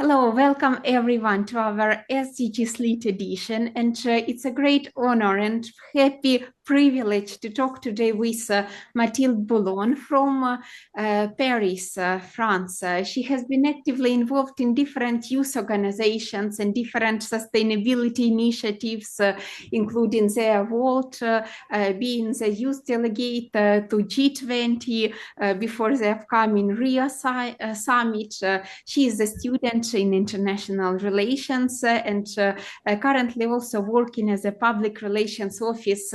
Hello, welcome everyone to our SDG Slate edition. And it's a great honor and happy privilege to talk today with Mathilde Boulogne from Paris, France. She has been actively involved in different youth organizations and different sustainability initiatives, including the World, being the youth delegate to G20 before the upcoming Rio summit. She is a student in international relations and currently also working as a public relations office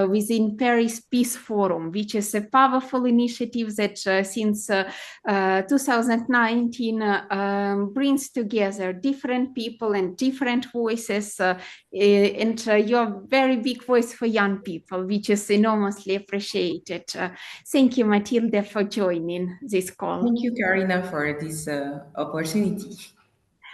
within Paris Peace Forum, which is a powerful initiative that since 2019 brings together different people and different voices, and your very big voice for young people, which is enormously appreciated. Thank you, Mathilde, for joining this call. Thank you, Karyna, for this opportunity.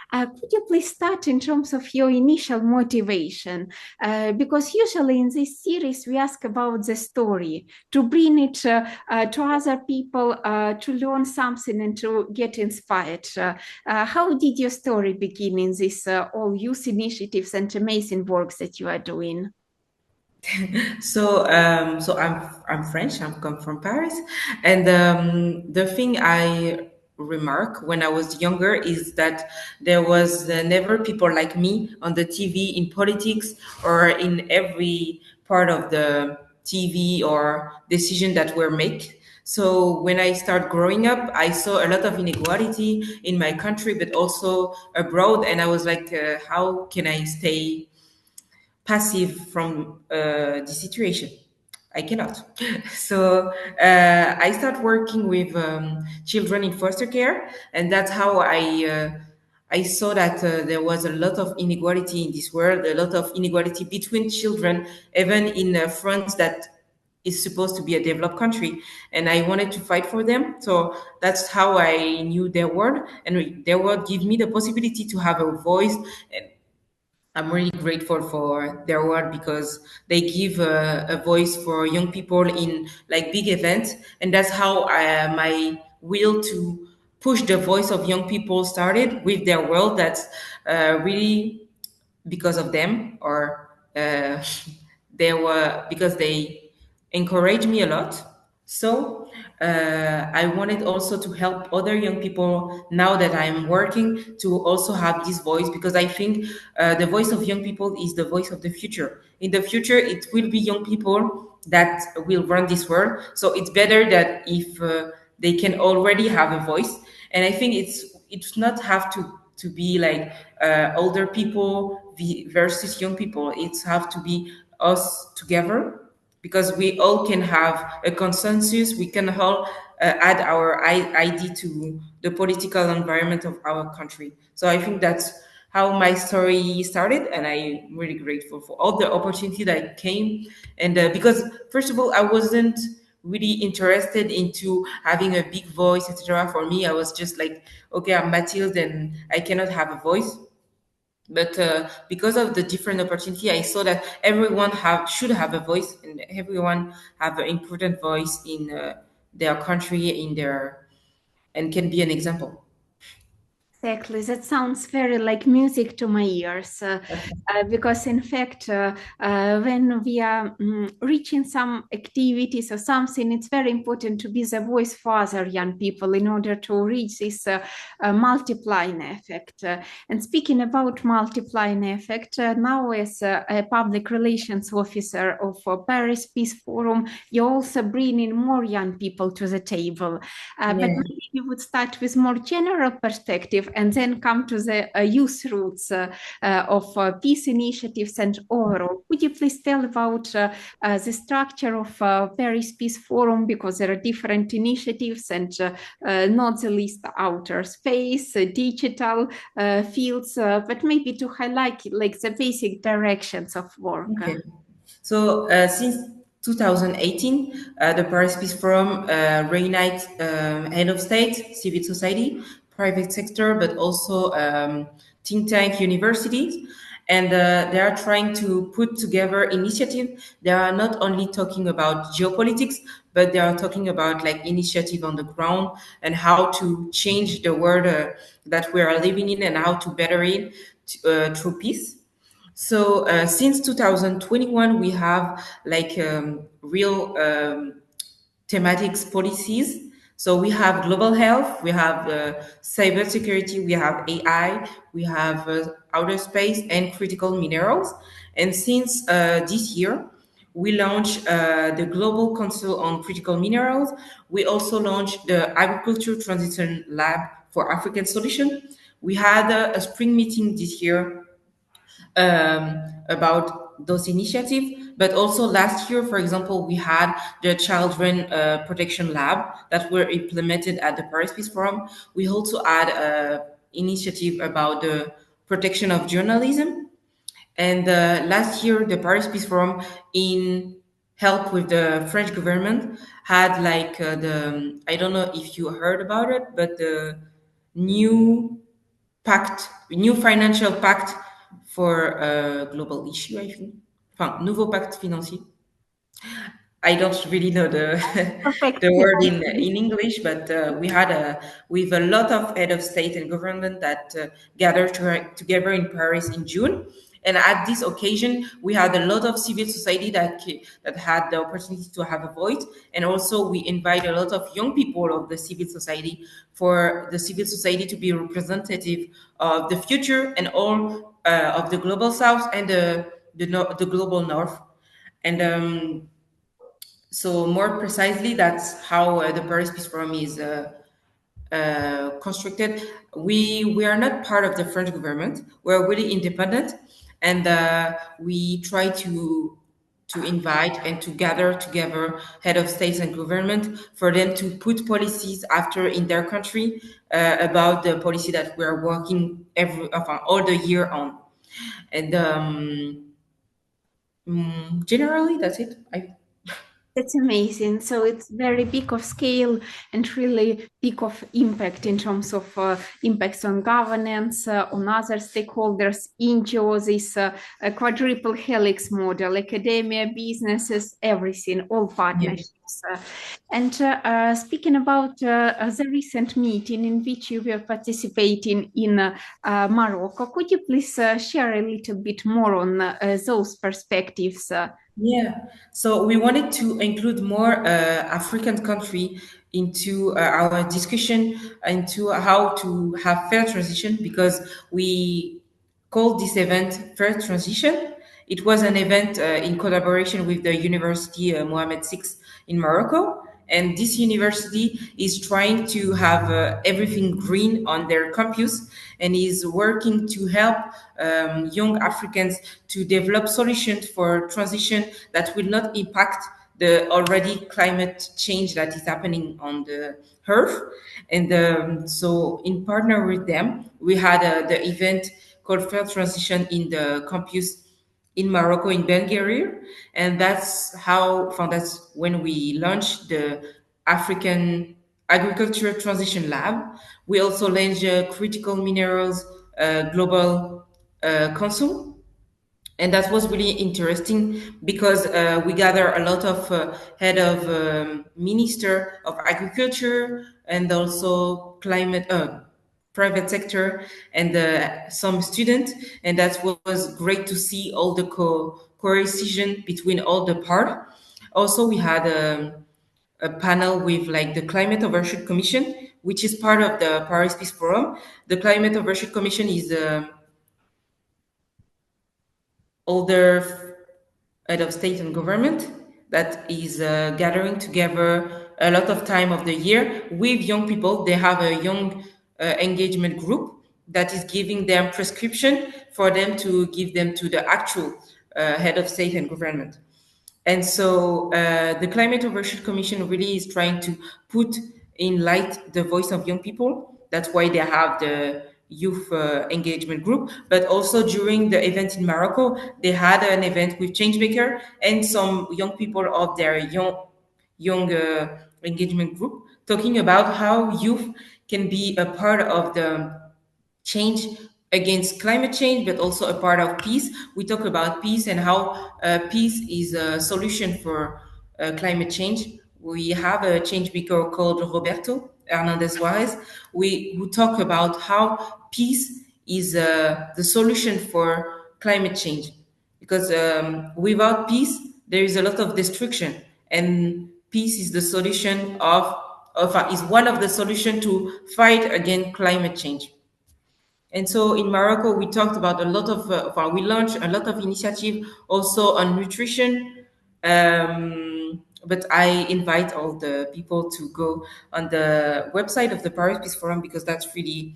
Could you please start in terms of your initial motivation? Because usually in this series, we ask about the story, to bring it to other people, to learn something and to get inspired. How did your story begin in this all youth initiatives and amazing works that you are doing? So I'm French. I'm come from Paris, and the thing I remark when I was younger is that there was never people like me on the TV in politics or in every part of the TV or decision that were made. So when I start growing up, I saw a lot of inequality in my country, but also abroad, and I was like, how can I stay passive from the situation? I cannot. So I start working with children in foster care, and that's how I saw that there was a lot of inequality in this world, a lot of inequality between children, even in France that is supposed to be a developed country, and I wanted to fight for them. So that's how I knew their world, and their world give me the possibility to have a voice. And I'm really grateful for their work because they give a voice for young people in like big events, and that's how my will to push the voice of young people started with their world. That's really because of them, or they were because they encouraged me a lot. So I wanted also to help other young people now that I'm working to also have this voice, because I think the voice of young people is the voice of the future. In the future, it will be young people that will run this world. So it's better that if they can already have a voice. And I think it's not have to be like older people versus young people. It's have to be us together, because we all can have a consensus. We can all add our ID to the political environment of our country. So I think that's how my story started, and I'm really grateful for all the opportunity that came. And because first of all, I wasn't really interested into having a big voice, etc. For me, I was just like, okay, I'm Mathilde, and I cannot have a voice. But because of the different opportunity, I saw that everyone should have a voice, and everyone have an important voice in their country, in their, and can be an example. Exactly, that sounds very like music to my ears, because in fact, when we are reaching some activities or something, it's very important to be the voice for other young people in order to reach this multiplying effect. And speaking about multiplying effect, now as a public relations officer of Paris Peace Forum, you're also bringing more young people to the table. But maybe we would start with more general perspective and then come to the youth roots of peace initiatives and overall. Would you please tell about the structure of Paris Peace Forum, because there are different initiatives and not the least outer space, digital fields, but maybe to highlight like the basic directions of work. Okay. So since 2018, the Paris Peace Forum reunites head of state, civil society, private sector, but also think tank universities. and they are trying to put together initiative. They are not only talking about geopolitics, but they are talking about like initiative on the ground and how to change the world that we are living in and how to better it through peace. So since 2021, we have like real thematics policies. So we have global health, we have cybersecurity, we have AI, we have outer space and critical minerals. And since this year, we launched the Global Council on Critical Minerals. We also launched the Agriculture Transition Lab for African Solution. We had a spring meeting this year about those initiatives. But also last year, for example, we had the Children Protection Lab that were implemented at the Paris Peace Forum. We also had an initiative about the protection of journalism. And last year, the Paris Peace Forum, in help with the French government, had like I don't know if you heard about it, but the new new financial pact for a global issue, I think. Enfin, nouveau pacte financier. I don't really know the Perfect. the word in English, but we had with a lot of head of state and government that gathered together in Paris in June. And at this occasion, we had a lot of civil society that had the opportunity to have a voice, and also we invite a lot of young people of the civil society for the civil society to be representative of the future and all of the global south and the global north. And so more precisely, that's how the Paris Peace Forum is constructed. We are not part of the French government. We're really independent, and we try to invite and to gather together head of states and government for them to put policies after in their country about the policy that we are working all the year on. And generally, that's it. That's amazing. So it's very big of scale and really big of impact in terms of impacts on governance, on other stakeholders, NGOs, this quadruple helix model, academia, businesses, everything, all partnerships. And speaking about the recent meeting in which you were participating in Morocco, could you please share a little bit more on those perspectives? Yeah, so we wanted to include more African country into our discussion into how to have fair transition because we called this event Fair Transition. It was an event in collaboration with the University Mohammed VI in Morocco. And this university is trying to have everything green on their campus and is working to help young Africans to develop solutions for transition that will not impact the already climate change that is happening on the earth. And so in partner with them, we had the event called Fair Transition in the campus in Morocco, in Bulgaria, and that's when we launched the African Agriculture Transition Lab. We also launched Critical Minerals Global Council, and that was really interesting because we gather a lot of head of minister of agriculture and also climate private sector and some students, and that was great to see all the cohesion between all the part. Also, we had a panel with like the Climate Overshoot Commission, which is part of the Paris Peace Forum. The Climate Overshoot Commission is older head of state and government that is gathering together a lot of time of the year with young people. They have a young engagement group that is giving them prescription for them to give them to the actual head of state and government. And so the Climate Overshoot Commission really is trying to put in light the voice of young people. That's why they have the youth engagement group. But also during the event in Morocco, they had an event with Changemaker and some young people of their young engagement group talking about how youth can be a part of the change against climate change, but also a part of peace. We talk about peace and how peace is a solution for climate change. We have a change maker called Roberto Hernandez Juarez, who talk about how peace is the solution for climate change. Because without peace, there is a lot of destruction, and peace is the solution is one of the solution to fight against climate change. And so in Morocco, we talked about a lot we launched a lot of initiative also on nutrition. But I invite all the people to go on the website of the Paris Peace Forum, because that's really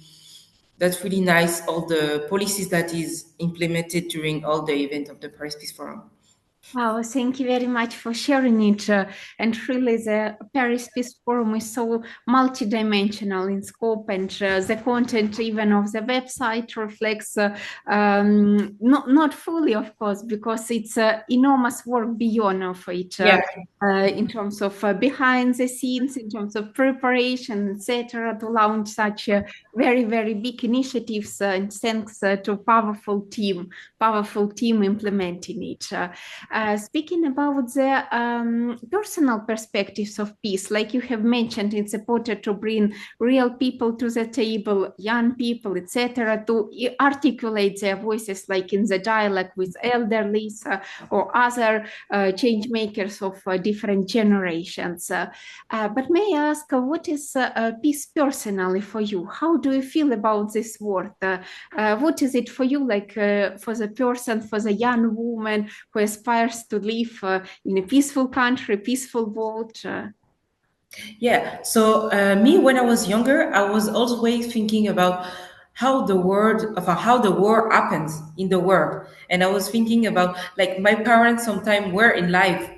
nice. All the policies that is implemented during all the event of the Paris Peace Forum. Wow, thank you very much for sharing it. And really, the Paris Peace Forum is so multidimensional in scope, and the content even of the website reflects not fully, of course, because it's enormous work beyond of it. Yeah. In terms of behind the scenes, in terms of preparation, etc., to launch such very, very big initiatives, and thanks to powerful team implementing it. Speaking about the personal perspectives of peace, like you have mentioned, it's important to bring real people to the table, young people, etc., to articulate their voices, like in the dialogue with elderly or other change makers of different generations. But may I ask, what is peace personally for you? How do you feel about this word? What is it for you, like for the person, for the young woman who aspires to live in a peaceful country, peaceful world? Yeah. So me, when I was younger, I was always thinking about how the war happens in the world, and I was thinking about, like, my parents sometimes were alive,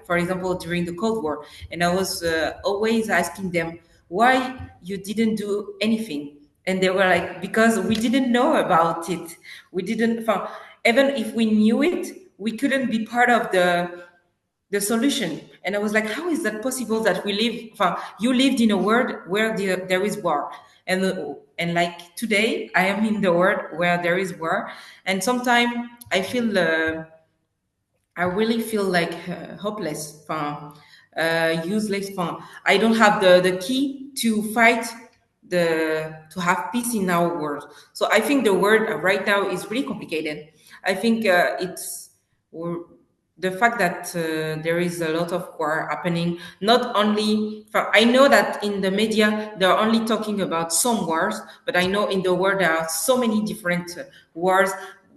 for example, during the Cold War, and I was always asking them why you didn't do anything, and they were like, because we didn't know about it, we didn't. Even if we knew it, we couldn't be part of the solution. And I was like, how is that possible that you lived in a world where there is war, and like today I am in the world where there is war, and sometimes I really feel like hopeless, useless. I don't have the key to fight to have peace in our world. So I think the world right now is really complicated. I think we're- the fact that there is a lot of war happening. Not only, I know that in the media they're only talking about some wars, but I know in the world there are so many different wars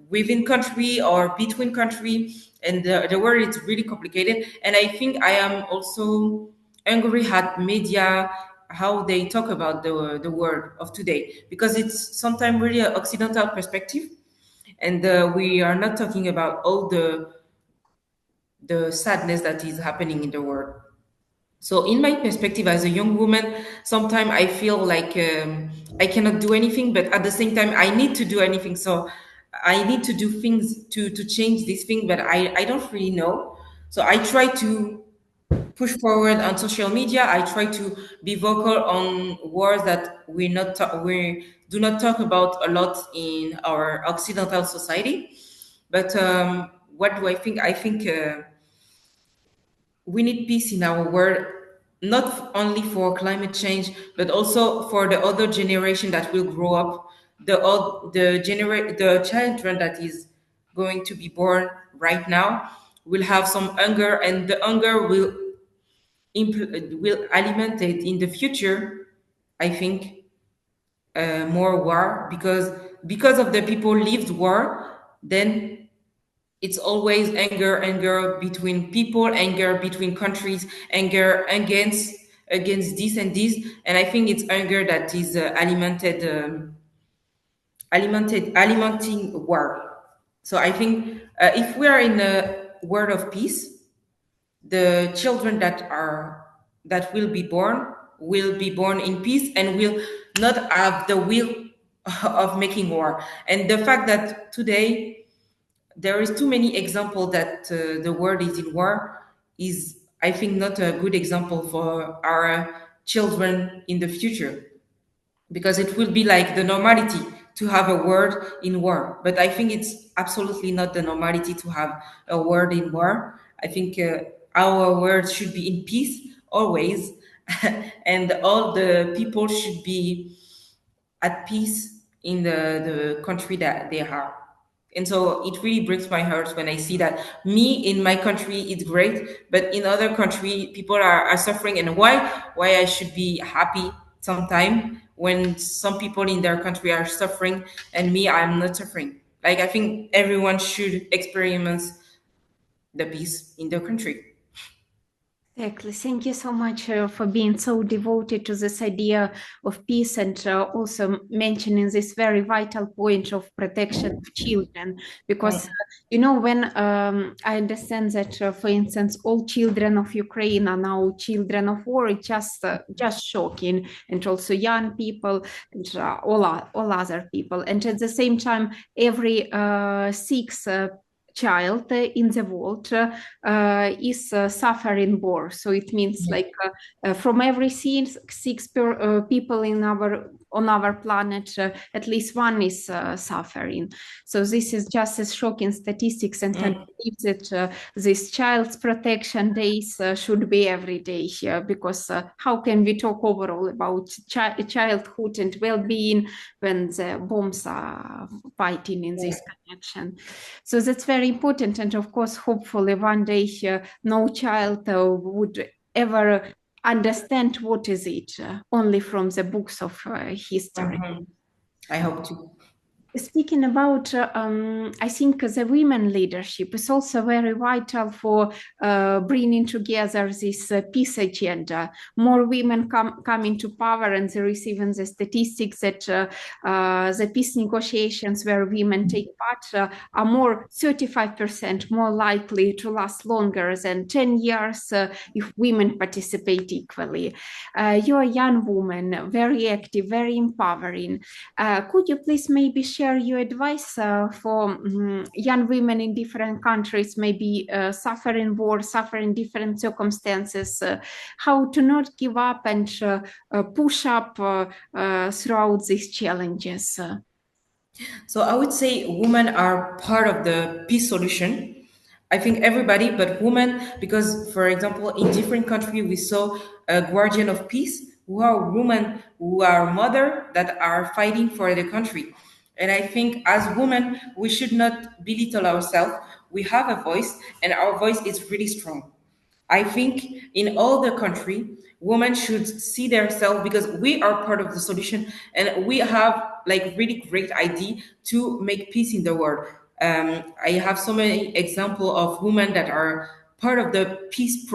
within country or between country, and the world is really complicated. And I think I am also angry at media, how they talk about the world of today, because it's sometimes really an occidental perspective, and we are not talking about all the sadness that is happening in the world. So, in my perspective as a young woman, sometimes I feel like I cannot do anything, but at the same time, I need to do anything. So, I need to do things to change this thing, but I don't really know. So, I try to push forward on social media. I try to be vocal on wars that we do not talk about a lot in our Occidental society. But what do I think? I think. We need peace in our world, not only for climate change, but also for the other generation that will grow up, the children that is going to be born right now will have some hunger, and the hunger will aliment it in the future. I think more war, because of the people lived war, then it's always anger between people, anger between countries, anger against this and this, and I think it's anger that is alimenting war. So I think if we are in a world of peace, the children that will be born in peace and will not have the will of making war. And the fact that today there is too many examples that the world is in war is, I think, not a good example for our children in the future, because it will be like the normality to have a word in war. But I think it's absolutely not the normality to have a word in war. I think our word should be in peace always, and all the people should be at peace in the country that they are. And so it really breaks my heart when I see that me in my country it's great, but in other country people are suffering. And why I should be happy sometime when some people in their country are suffering and me I'm not suffering. Like I think everyone should experience the peace in their country. Exactly. Thank you so much for being so devoted to this idea of peace and also mentioning this very vital point of protection of children. Because, when I understand that, for instance, all children of Ukraine are now children of war, it's just shocking. And also young people and all other people. And at the same time, every sixth child in the world is suffering war. So it means like from every six people on our planet, at least one is suffering. So this is just as shocking statistics, and I believe that this child's protection days should be every day here, because how can we talk overall about childhood and well-being when the bombs are fighting in this connection? So that's very important. And of course, hopefully one day no child would ever understand what is it, only from the books of history. I hope to. Speaking about, I think the women leadership is also very vital for bringing together this peace agenda. More women come into power, and there is even the statistics that the peace negotiations where women take part are more 35% more likely to last longer than 10 years if women participate equally. You're a young woman, very active, very empowering. Could you please maybe share your advice for young women in different countries, maybe suffering war, suffering different circumstances, how to not give up and push up throughout these challenges? So I would say women are part of the peace solution. I think everybody, but women, because for example, in different countries, we saw a guardian of peace who are women who are mother that are fighting for the country. And I think as women, we should not belittle ourselves. We have a voice, and our voice is really strong. I think in all the country, women should see themselves because we are part of the solution and we have like really great idea to make peace in the world. I have so many example of women that are part of the peace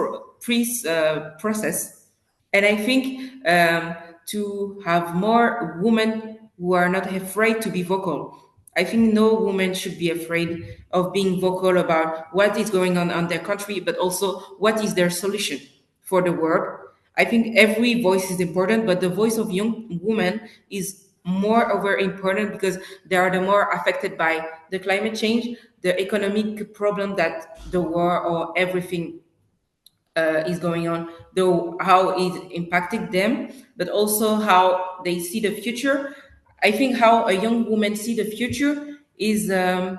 process, and I think to have more women who are not afraid to be vocal. I think no woman should be afraid of being vocal about what is going on their country, but also what is their solution for the world. I think every voice is important, but the voice of young women is moreover important because they are the more affected by the climate change, the economic problem that the war or everything is going on, though how it impacted them, but also how they see the future. I think how a young woman see the future is a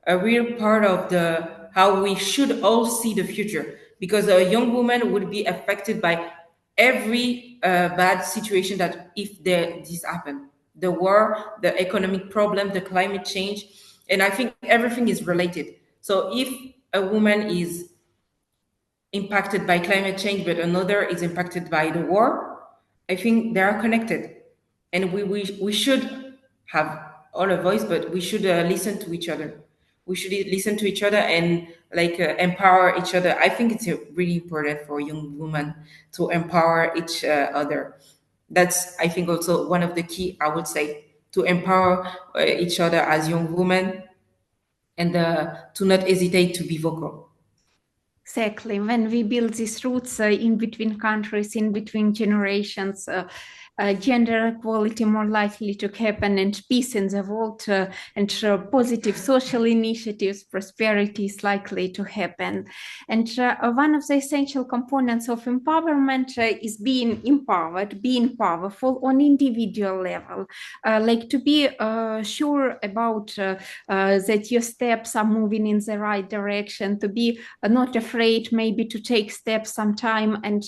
real part of the how we should all see the future, because a young woman would be affected by every bad situation that if this happen, the war, the economic problem, the climate change, and I think everything is related. So if a woman is impacted by climate change, but another is impacted by the war, I think they are connected. And we should have all a voice, but we should listen to each other. We should listen to each other and like empower each other. I think it's really important for young women to empower each other. That's, I think, also one of the key, I would say, to empower each other as young women and to not hesitate to be vocal. Exactly. When we build these roots in between countries, in between generations, gender equality more likely to happen, and peace in the world, and positive social initiatives, prosperity is likely to happen. And one of the essential components of empowerment is being empowered, being powerful on individual level, like to be sure about that your steps are moving in the right direction, to be not afraid maybe to take steps sometime. And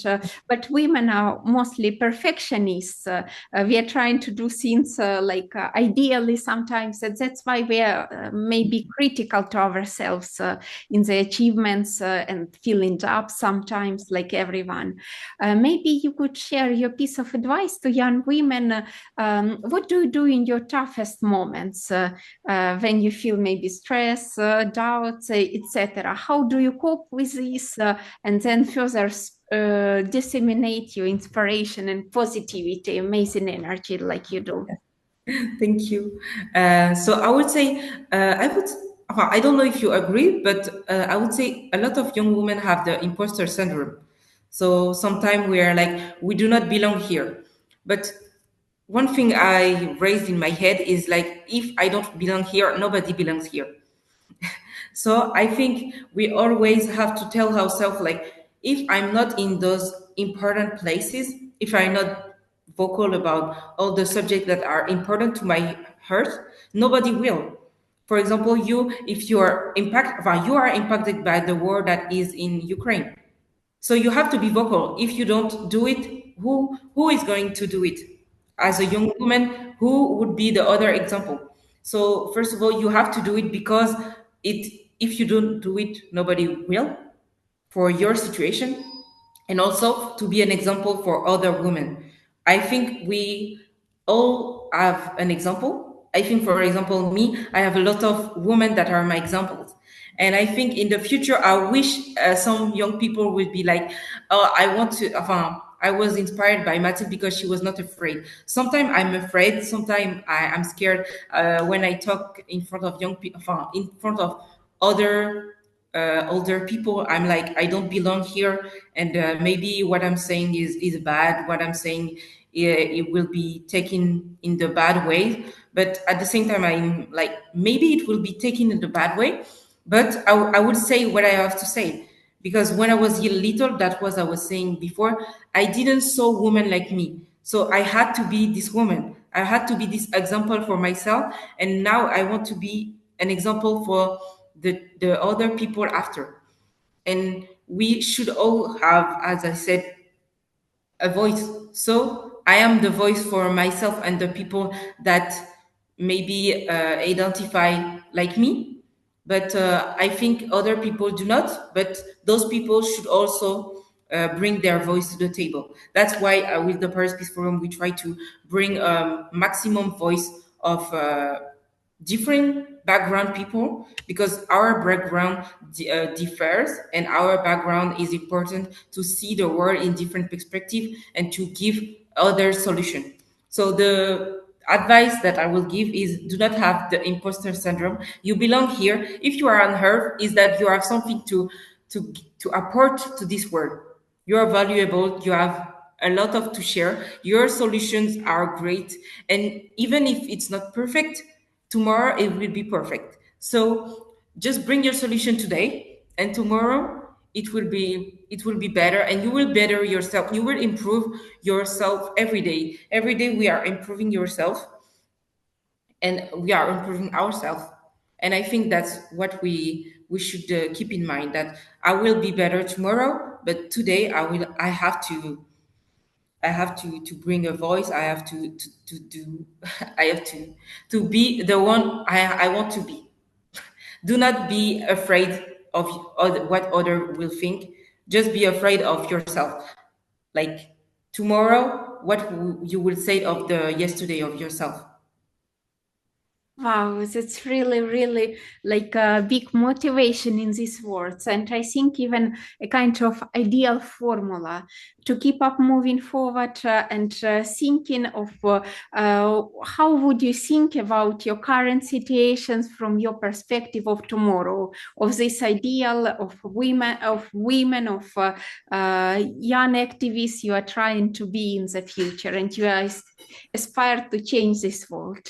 but women are mostly perfectionists. We are trying to do things ideally sometimes, and that's why we are maybe critical to ourselves in the achievements, and feeling up sometimes like everyone. Maybe you could share your piece of advice to young women. What do you do in your toughest moments, when you feel maybe stress, doubts, etc.? How do you cope with this, and then further disseminate your inspiration and positivity, amazing energy like you do? Thank you. So I would say, I don't know if you agree, but I would say a lot of young women have the imposter syndrome. So sometimes we are like, we do not belong here. But one thing I raised in my head is like, if I don't belong here, nobody belongs here. So I think we always have to tell ourselves, like, if I'm not in those important places, if I'm not vocal about all the subjects that are important to my heart, nobody will. For example, if you are impacted by the war that is in Ukraine. So you have to be vocal. If you don't do it, who is going to do it? As a young woman, who would be the other example? So first of all, you have to do it because if you don't do it, nobody will for your situation, and also to be an example for other women. I think we all have an example. I think, for example, me, I have a lot of women that are my examples. And I think in the future, I wish some young people would be like, oh, I was inspired by Mathilde because she was not afraid. Sometimes I'm afraid. Sometimes I'm scared when I talk in front of young people, in front of other older people. I'm like, I don't belong here, and maybe what I'm saying is bad. What I'm saying, it will be taken in the bad way. But at the same time, I'm like, maybe it will be taken in the bad way, but I would say what I have to say, because when I was little, that was I was saying before, I didn't saw women like me, so I had to be this woman. I had to be this example for myself, and now I want to be an example for the other people after. And we should all have, as I said, a voice. So I am the voice for myself and the people that maybe identify like me, but I think other people do not. But those people should also bring their voice to the table. That's why with the Paris Peace Forum, we try to bring maximum voice of different background people, because our background differs, and our background is important to see the world in different perspective and to give other solution. So the advice that I will give is, do not have the imposter syndrome. You belong here. If you are on earth, is that you have something to apport to this world. You are valuable. You have a lot of to share. Your solutions are great, and even if it's not perfect, tomorrow it will be perfect. So just bring your solution today, and tomorrow it will be better, and you will better yourself. You will improve yourself every day. Every day we are improving yourself, and we are improving ourselves. And I think that's what we should keep in mind, that I will be better tomorrow, but today I have to bring a voice. I have to do I have to be the one I want to be. Do not be afraid of what other will think. Just be afraid of yourself. Like tomorrow, what you will say of the yesterday of yourself. Wow, that's really, really like a big motivation in these words. And I think even a kind of ideal formula to keep up moving forward and thinking of how would you think about your current situations from your perspective of tomorrow, of this ideal of women, young activists you are trying to be in the future, and you are aspire to change this world.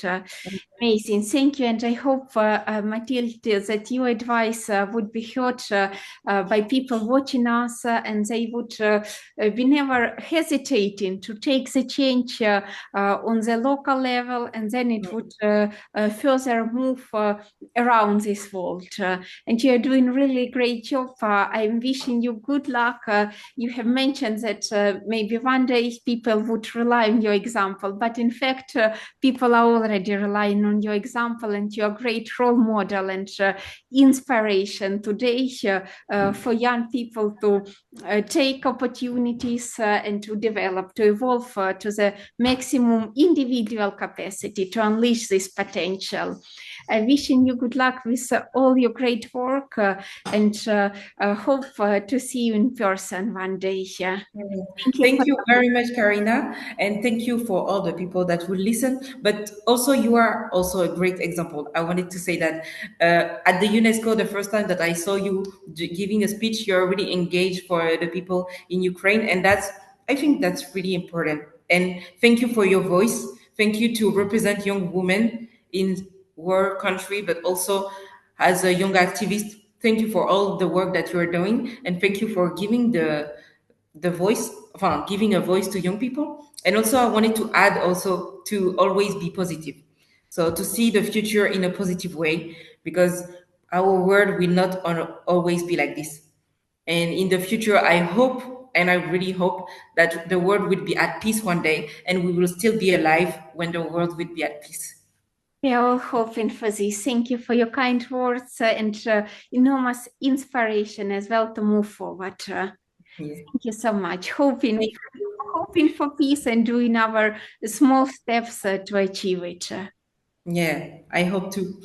Amazing, thank you. And I hope, Mathilde, that your advice would be heard by people watching us and they would be never hesitating to take the change on the local level, and then it would further move around this world. And you're doing really great job. I'm wishing you good luck. You have mentioned that maybe one day people would rely on your example, but in fact, people are already relying on your example, and you're a great role model and inspiration today for young people to take opportunities and to develop, to evolve to the maximum individual capacity to unleash this potential. I'm wishing you good luck with all your great work and hope to see you in person one day. Thank you for Thank you very much, Karyna, and thank you for all the people that will listen. But also, you are also a great example. I wanted to say that at the UNESCO, the first time that I saw you giving a speech, you're really engaged for the people in Ukraine, and I think that's really important. And thank you for your voice. Thank you to represent young women in our country, but also as a young activist. Thank you for all the work that you are doing, and thank you for giving the voice, giving a voice to young people. And also, I wanted to add also to always be positive. So to see the future in a positive way, because our world will not always be like this. And in the future, I hope, and I really hope that the world will be at peace one day, and we will still be alive when the world will be at peace. We are all hoping for this. Thank you for your kind words and enormous inspiration as well to move forward. Yeah. Thank you so much. Hoping, Thank you. hoping for peace and doing our small steps to achieve it. Yeah, I hope to.